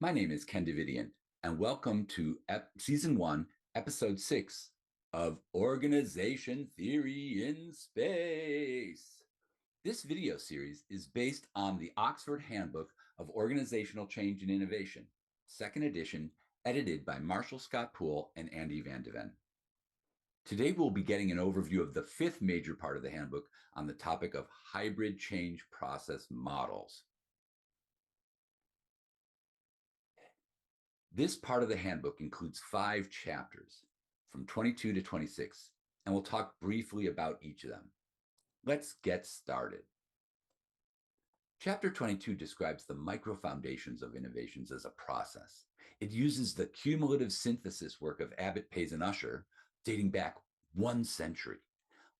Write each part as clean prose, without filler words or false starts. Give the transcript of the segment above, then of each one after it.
My name is Ken Davidian, and welcome to Season 1, Episode 6 of Organization Theory in Space. This video series is based on the Oxford Handbook of Organizational Change and Innovation, 2nd edition, edited by Marshall Scott Poole and Andy Van de Ven. Today we'll be getting an overview of the 5th major part of the handbook on the topic of hybrid change process models. This part of the handbook includes 5 chapters from 22 to 26, and we'll talk briefly about each of them. Let's get started. Chapter 22 describes the micro-foundations of innovations as a process. It uses the cumulative synthesis work of Abbot Payson Usher, dating back 1 century.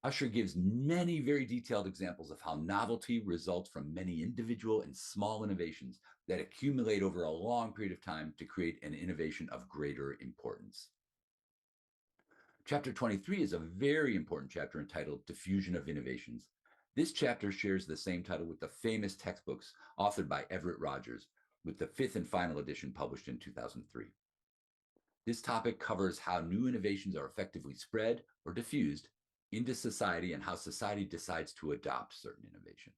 Usher gives many very detailed examples of how novelty results from many individual and small innovations that accumulate over a long period of time to create an innovation of greater importance. Chapter 23 is a very important chapter entitled Diffusion of Innovations. This chapter shares the same title with the famous textbooks authored by Everett Rogers, with the 5th and final edition published in 2003. This topic covers how new innovations are effectively spread or diffused into society and how society decides to adopt certain innovations.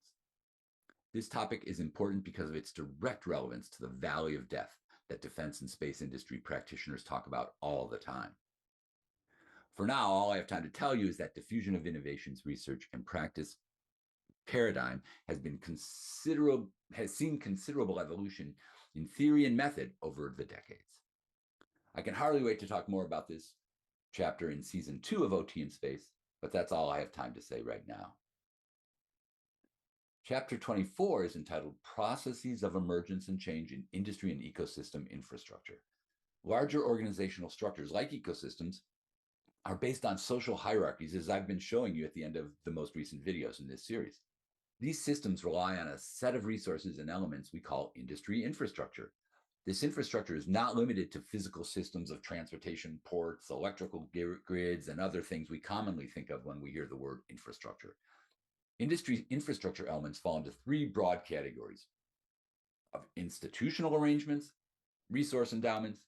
This topic is important because of its direct relevance to the valley of death that defense and space industry practitioners talk about all the time. For now, all I have time to tell you is that diffusion of innovations research and practice paradigm has seen considerable evolution in theory and method over the decades. I can hardly wait to talk more about this chapter in Season 2 of OT in Space, but that's all I have time to say right now. Chapter 24 is entitled Processes of Emergence and Change in Industry and Ecosystem Infrastructure. Larger organizational structures like ecosystems are based on social hierarchies, as I've been showing you at the end of the most recent videos in this series. These systems rely on a set of resources and elements we call industry infrastructure. This infrastructure is not limited to physical systems of transportation, ports, electrical grids, and other things we commonly think of when we hear the word infrastructure. Industry infrastructure elements fall into 3 broad categories of institutional arrangements, resource endowments,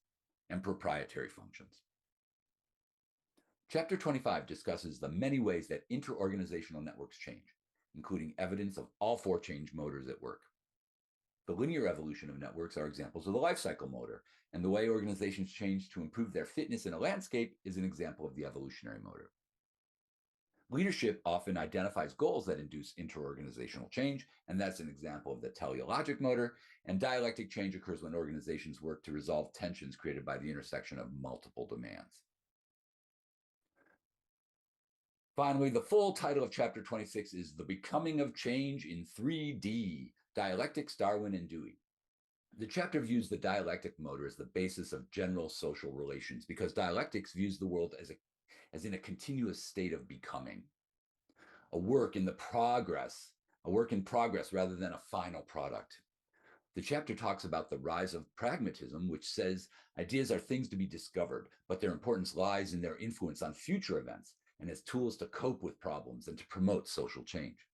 and proprietary functions. Chapter 25 discusses the many ways that interorganizational networks change, including evidence of all 4 change motors at work. The linear evolution of networks are examples of the life cycle motor, and the way organizations change to improve their fitness in a landscape is an example of the evolutionary motor. Leadership often identifies goals that induce interorganizational change, and that's an example of the teleologic motor, and dialectic change occurs when organizations work to resolve tensions created by the intersection of multiple demands. Finally, the full title of Chapter 26 is The Becoming of Change in 3D, Dialectics, Darwin, and Dewey. The chapter views the dialectic motor as the basis of general social relations because dialectics views the world as in a continuous state of becoming, a work in progress rather than a final product. The chapter talks about the rise of pragmatism, which says ideas are things to be discovered, but their importance lies in their influence on future events and as tools to cope with problems and to promote social change.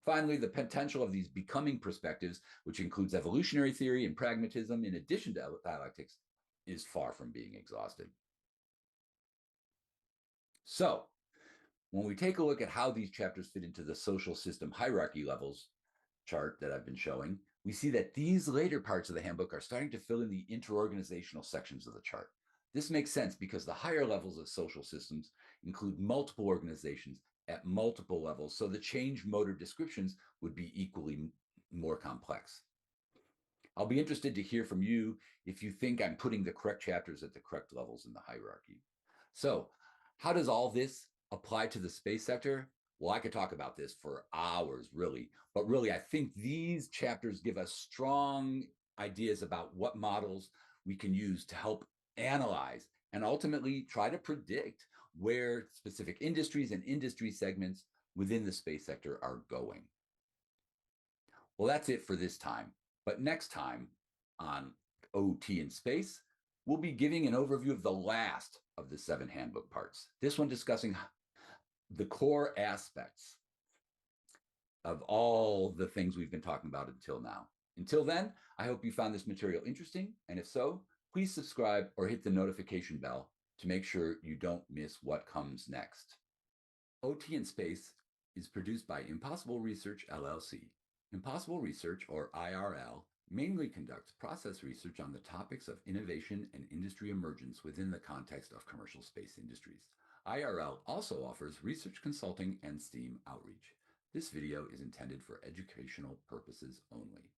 Finally, the potential of these becoming perspectives, which includes evolutionary theory and pragmatism in addition to dialectics, is far from being exhausted. So, when we take a look at how these chapters fit into the social system hierarchy levels chart that I've been showing, we see that these later parts of the handbook are starting to fill in the interorganizational sections of the chart. This makes sense because the higher levels of social systems include multiple organizations at multiple levels, so the change motor descriptions would be equally more complex. I'll be interested to hear from you if you think I'm putting the correct chapters at the correct levels in the hierarchy. So, how does all this apply to the space sector? Well, I could talk about this for hours, really. But really, I think these chapters give us strong ideas about what models we can use to help analyze and ultimately try to predict where specific industries and industry segments within the space sector are going. Well, that's it for this time. But next time on OT in Space, we'll be giving an overview of the last of the 7 handbook parts. This one discussing the core aspects of all the things we've been talking about until now. Until then, I hope you found this material interesting, and if so, please subscribe or hit the notification bell to make sure you don't miss what comes next. OT in Space is produced by Impossible Research, LLC. Impossible Research, or IRL, mainly conducts process research on the topics of innovation and industry emergence within the context of commercial space industries. IRL also offers research consulting and STEAM outreach. This video is intended for educational purposes only.